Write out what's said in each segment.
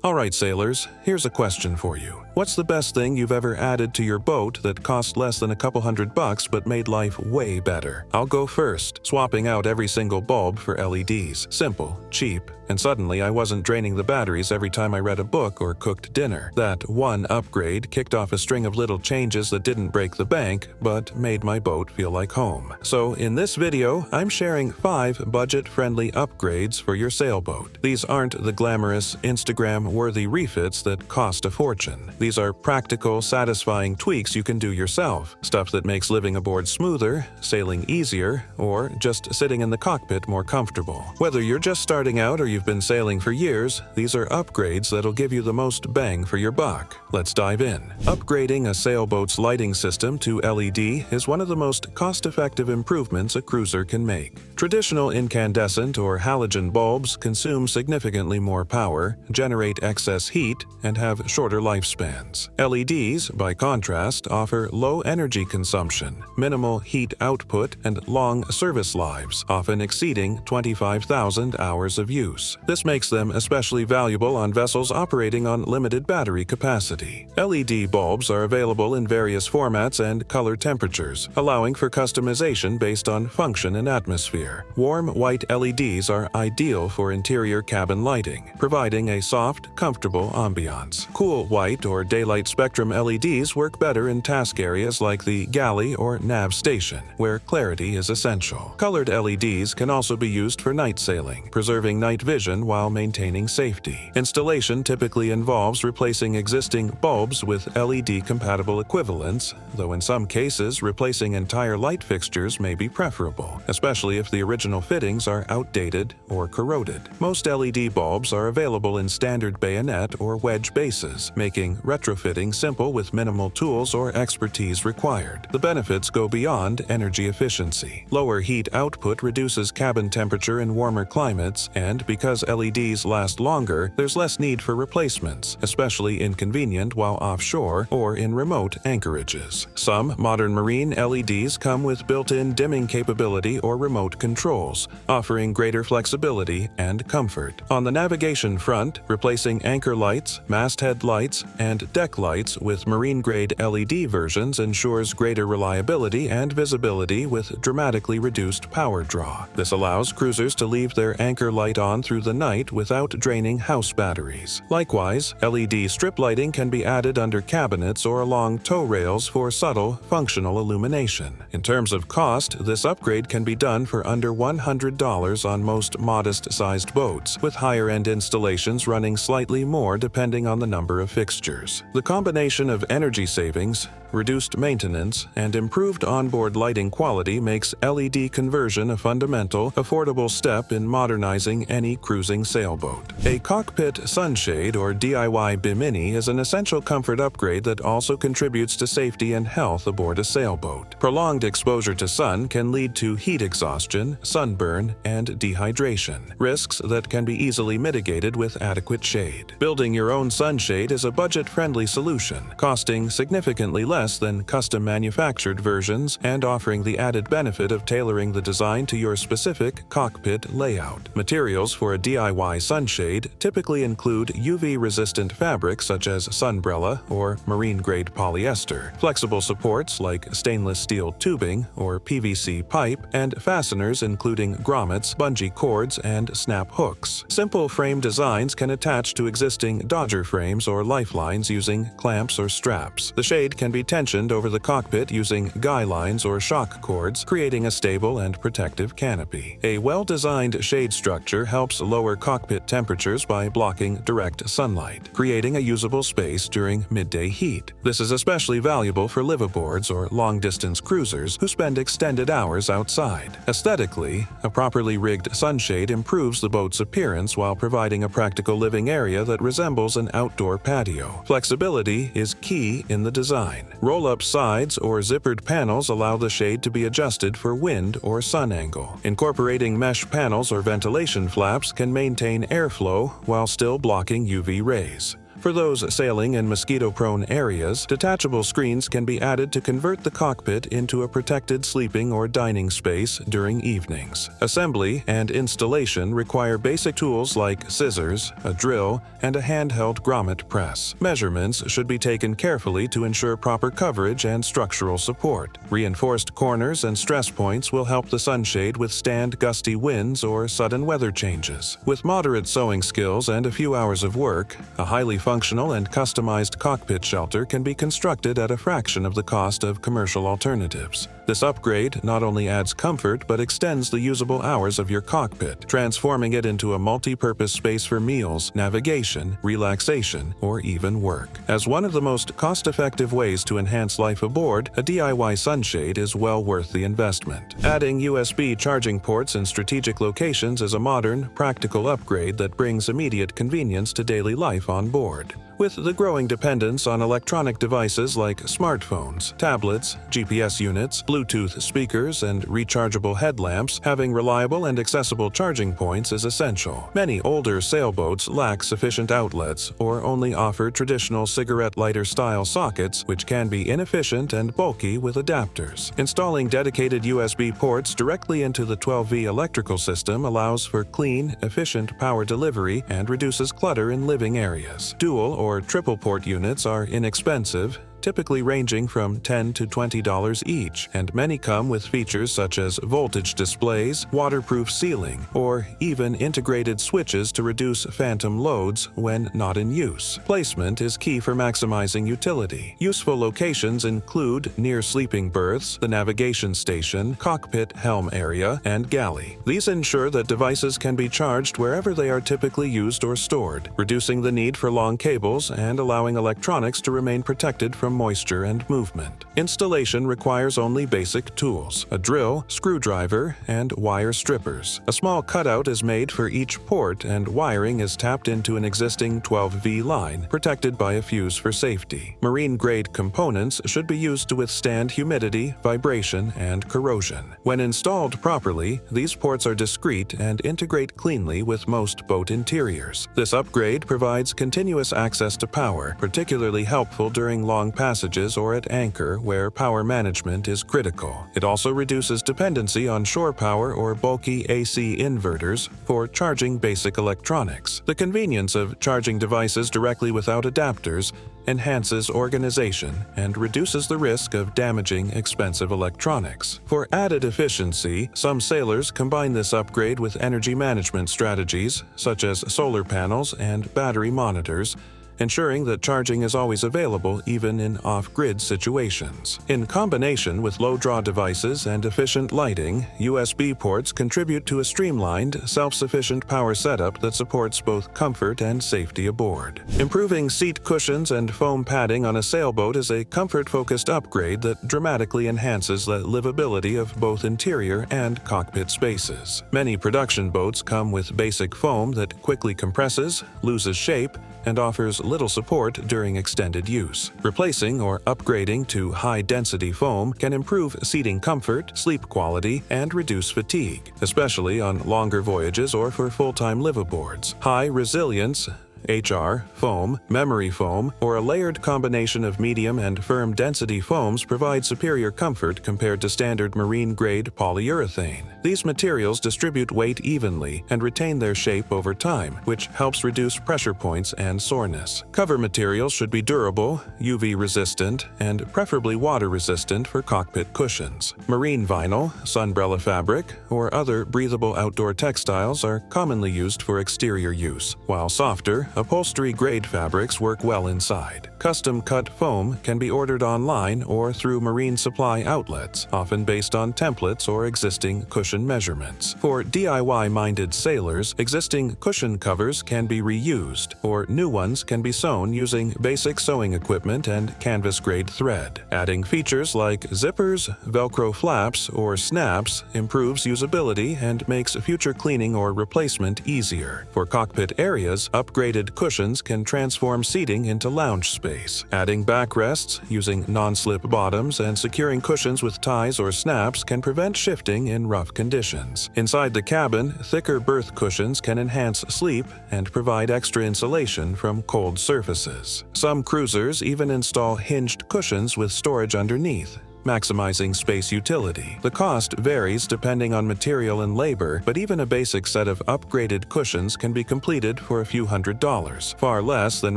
Alright sailors, here's a question for you. What's the best thing you've ever added to your boat that cost less than a couple $100 but made life way better? I'll go first, swapping out every single bulb for LEDs. Simple, cheap, and suddenly I wasn't draining the batteries every time I read a book or cooked dinner. That one upgrade kicked off a string of little changes that didn't break the bank, but made my boat feel like home. So in this video, I'm sharing 5 budget-friendly upgrades for your sailboat. These aren't the glamorous, Instagram-worthy refits that cost a fortune. These are practical, satisfying tweaks you can do yourself. Stuff that makes living aboard smoother, sailing easier, or just sitting in the cockpit more comfortable. Whether you're just starting out or you've been sailing for years, these are upgrades that'll give you the most bang for your buck. Let's dive in. Upgrading a sailboat's lighting system to LED is one of the most cost-effective improvements a cruiser can make. Traditional incandescent or halogen bulbs consume significantly more power, generate excess heat, and have shorter lifespans. LEDs, by contrast, offer low energy consumption, minimal heat output, and long service lives, often exceeding 25,000 hours of use. This makes them especially valuable on vessels operating on limited battery capacity. LED bulbs are available in various formats and color temperatures, allowing for customization based on function and atmosphere. Warm white LEDs are ideal for interior cabin lighting, providing a soft, comfortable ambiance. Cool white or daylight spectrum LEDs work better in task areas like the galley or nav station, where clarity is essential. Colored LEDs can also be used for night sailing, preserving night vision while maintaining safety. Installation typically involves replacing existing bulbs with LED-compatible equivalents, though in some cases replacing entire light fixtures may be preferable, especially if the original fittings are outdated or corroded. Most LED bulbs are available in standard bayonet or wedge bases, making retrofitting simple with minimal tools or expertise required. The benefits go beyond energy efficiency. Lower heat output reduces cabin temperature in warmer climates, and because LEDs last longer, there's less need for replacements, especially inconvenient while offshore or in remote anchorages. Some modern marine LEDs come with built-in dimming capability or remote controls, offering greater flexibility and comfort. On the navigation front, replacing anchor lights, masthead lights, and deck lights with marine-grade LED versions ensures greater reliability and visibility with dramatically reduced power draw. This allows cruisers to leave their anchor light on through the night without draining house batteries. Likewise, LED strip lighting can be added under cabinets or along tow rails for subtle, functional illumination. In terms of cost, this upgrade can be done for under $100 on most modest-sized boats, with higher-end installations running slightly more depending on the number of fixtures. The combination of energy savings, reduced maintenance, and improved onboard lighting quality makes LED conversion a fundamental, affordable step in modernizing any cruising sailboat. A Cockpit Sunshade or DIY Bimini is an essential comfort upgrade that also contributes to safety and health aboard a sailboat. Prolonged exposure to sun can lead to heat exhaustion, sunburn, and dehydration, risks that can be easily mitigated with adequate shade. Building your own sunshade is a budget-friendly solution, costing significantly less than custom-manufactured versions and offering the added benefit of tailoring the design to your specific cockpit layout. Materials for a DIY sunshade typically include UV-resistant fabrics such as sunbrella or marine-grade polyester, flexible supports like stainless steel tubing or PVC pipe, and fasteners including grommets, bungee cords, and snap hooks. Simple frame designs can attach to existing dodger frames or lifelines using clamps or straps. The shade can be tensioned over the cockpit using guy lines or shock cords, creating a stable and protective canopy. A well-designed shade structure helps lower cockpit temperatures by blocking direct sunlight, creating a usable space during midday heat. This is especially valuable for liveaboards or long-distance cruisers who spend extended hours outside. Aesthetically, a properly rigged sunshade improves the boat's appearance while providing a practical living area that resembles an outdoor patio. Flexibility is key in the design. Roll-up sides or zippered panels allow the shade to be adjusted for wind or sun angle. Incorporating mesh panels or ventilation flaps can maintain airflow while still blocking UV rays. For those sailing in mosquito-prone areas, detachable screens can be added to convert the cockpit into a protected sleeping or dining space during evenings. Assembly and installation require basic tools like scissors, a drill, and a handheld grommet press. Measurements should be taken carefully to ensure proper coverage and structural support. Reinforced corners and stress points will help the Sunshade withstand gusty winds or sudden weather changes. With moderate sewing skills and a few hours of work, a highly functional and customized cockpit shelter can be constructed at a fraction of the cost of commercial alternatives. This upgrade not only adds comfort but extends the usable hours of your cockpit, transforming it into a multi-purpose space for meals, navigation, relaxation, or even work. As one of the most cost-effective ways to enhance life aboard, a DIY sunshade is well worth the investment. Adding USB charging ports in strategic locations is a modern, practical upgrade that brings immediate convenience to daily life on board. With the growing dependence on electronic devices like smartphones, tablets, GPS units, Bluetooth speakers, and rechargeable headlamps, having reliable and accessible charging points is essential. Many older sailboats lack sufficient outlets or only offer traditional cigarette lighter-style sockets, which can be inefficient and bulky with adapters. Installing dedicated USB ports directly into the 12V electrical system allows for clean, efficient power delivery and reduces clutter in living areas. Dual or triple port units are inexpensive, typically ranging from $10 to $20 each, and many come with features such as voltage displays, waterproof sealing, or even integrated switches to reduce phantom loads when not in use. Placement is key for maximizing utility. Useful locations include near sleeping berths, the navigation station, cockpit helm area, and galley. These ensure that devices can be charged wherever they are typically used or stored, reducing the need for long cables and allowing electronics to remain protected from moisture and movement. Installation requires only basic tools: a drill, screwdriver, and wire strippers. A small cutout is made for each port and wiring is tapped into an existing 12V line, protected by a fuse for safety. Marine-grade components should be used to withstand humidity, vibration, and corrosion. When installed properly, these ports are discreet and integrate cleanly with most boat interiors. This upgrade provides continuous access to power, particularly helpful during long passages or at anchor where power management is critical. It also reduces dependency on shore power or bulky AC inverters for charging basic electronics. The convenience of charging devices directly without adapters enhances organization and reduces the risk of damaging expensive electronics. For added efficiency, some sailors combine this upgrade with energy management strategies such as solar panels and battery monitors, ensuring that charging is always available even in off-grid situations. In combination with low-draw devices and efficient lighting, USB ports contribute to a streamlined, self-sufficient power setup that supports both comfort and safety aboard. Improving seat cushions and foam padding on a sailboat is a comfort-focused upgrade that dramatically enhances the livability of both interior and cockpit spaces. Many production boats come with basic foam that quickly compresses, loses shape, and offers little support during extended use. Replacing or upgrading to high-density foam can improve seating comfort, sleep quality, and reduce fatigue, especially on longer voyages or for full-time liveaboards. High-resilience HR, foam, memory foam, or a layered combination of medium and firm density foams provide superior comfort compared to standard marine-grade polyurethane. These materials distribute weight evenly and retain their shape over time, which helps reduce pressure points and soreness. Cover materials should be durable, UV-resistant, and preferably water-resistant for cockpit cushions. Marine vinyl, sunbrella fabric, or other breathable outdoor textiles are commonly used for exterior use, while softer, upholstery-grade fabrics work well inside. Custom-cut foam can be ordered online or through marine supply outlets, often based on templates or existing cushion measurements. For DIY-minded sailors, existing cushion covers can be reused, or new ones can be sewn using basic sewing equipment and canvas-grade thread. Adding features like zippers, Velcro flaps, or snaps improves usability and makes future cleaning or replacement easier. For cockpit areas, upgraded upgraded cushions can transform seating into lounge space. Adding backrests, using non-slip bottoms, and securing cushions with ties or snaps can prevent shifting in rough conditions. Inside the cabin, thicker berth cushions can enhance sleep and provide extra insulation from cold surfaces. Some cruisers even install hinged cushions with storage underneath, maximizing space utility. The cost varies depending on material and labor, but even a basic set of upgraded cushions can be completed for a few $100s, far less than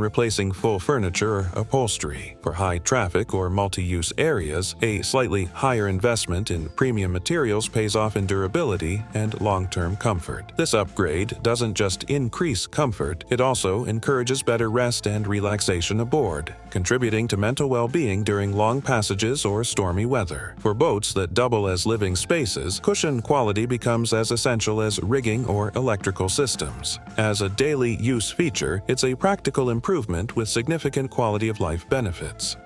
replacing full furniture or upholstery. For high traffic or multi-use areas, a slightly higher investment in premium materials pays off in durability and long-term comfort. This upgrade doesn't just increase comfort, it also encourages better rest and relaxation aboard, contributing to mental well-being during long passages or stormy weather. For boats that double as living spaces, cushion quality becomes as essential as rigging or electrical systems. As a daily use feature, it's a practical improvement with significant quality of life benefits.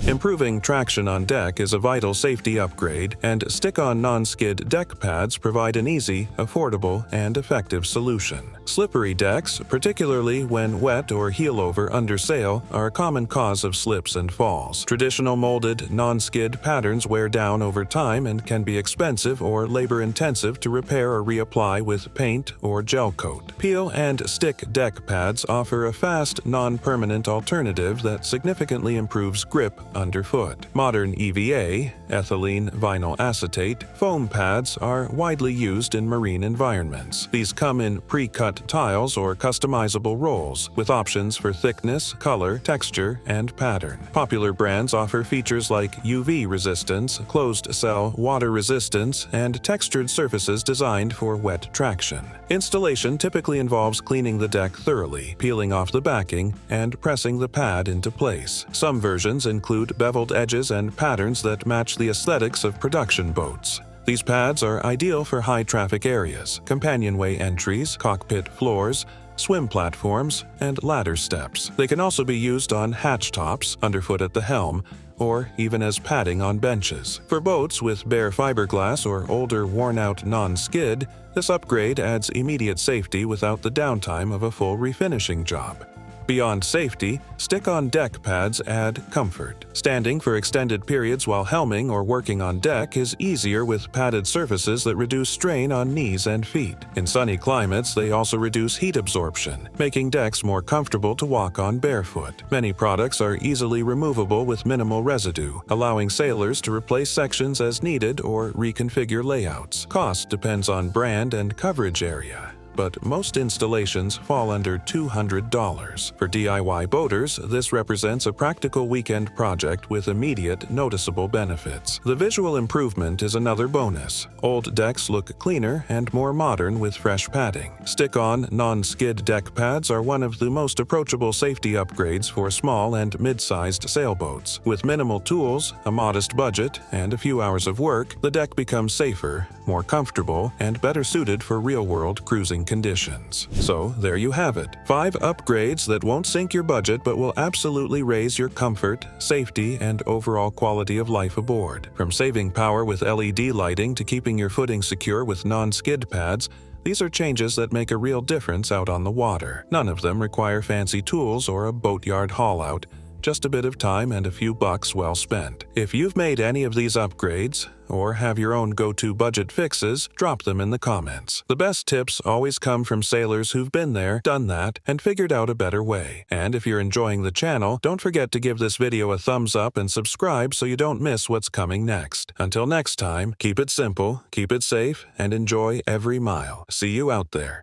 Improving traction on deck is a vital safety upgrade, and stick-on non-skid deck pads provide an easy, affordable, and effective solution. Slippery decks, particularly when wet or heel-over under sail, are a common cause of slips and falls. Traditional molded, non-skid patterns wear down over time and can be expensive or labor-intensive to repair or reapply with paint or gel coat. Peel and stick deck pads offer a fast, non-permanent alternative that significantly improves grip underfoot. Modern EVA, ethylene vinyl acetate, foam pads are widely used in marine environments. These come in pre-cut tiles or customizable rolls, with options for thickness, color, texture, and pattern. Popular brands offer features like UV resistance, closed-cell water resistance, and textured surfaces designed for wet traction. Installation typically involves cleaning the deck thoroughly, peeling off the backing, and pressing the pad into place. Some versions include beveled edges and patterns that match the aesthetics of production boats. These pads are ideal for high-traffic areas, companionway entries, cockpit floors, swim platforms, and ladder steps. They can also be used on hatch tops, underfoot at the helm, or even as padding on benches. For boats with bare fiberglass or older worn-out non-skid, this upgrade adds immediate safety without the downtime of a full refinishing job. Beyond safety, stick-on deck pads add comfort. Standing for extended periods while helming or working on deck is easier with padded surfaces that reduce strain on knees and feet. In sunny climates, they also reduce heat absorption, making decks more comfortable to walk on barefoot. Many products are easily removable with minimal residue, allowing sailors to replace sections as needed or reconfigure layouts. Cost depends on brand and coverage area, but most installations fall under $200. For DIY boaters, this represents a practical weekend project with immediate, noticeable benefits. The visual improvement is another bonus. Old decks look cleaner and more modern with fresh padding. Stick-on, non-skid deck pads are one of the most approachable safety upgrades for small and mid-sized sailboats. With minimal tools, a modest budget, and a few hours of work, the deck becomes safer, more comfortable, and better suited for real-world cruising conditions. So, there you have it. 5 upgrades that won't sink your budget but will absolutely raise your comfort, safety, and overall quality of life aboard. From saving power with LED lighting to keeping your footing secure with non-skid pads, these are changes that make a real difference out on the water. None of them require fancy tools or a boatyard haul-out, just a bit of time and a few bucks well spent. If you've made any of these upgrades, or have your own go-to budget fixes, drop them in the comments. The best tips always come from sailors who've been there, done that, and figured out a better way. And if you're enjoying the channel, don't forget to give this video a thumbs up and subscribe so you don't miss what's coming next. Until next time, keep it simple, keep it safe, and enjoy every mile. See you out there.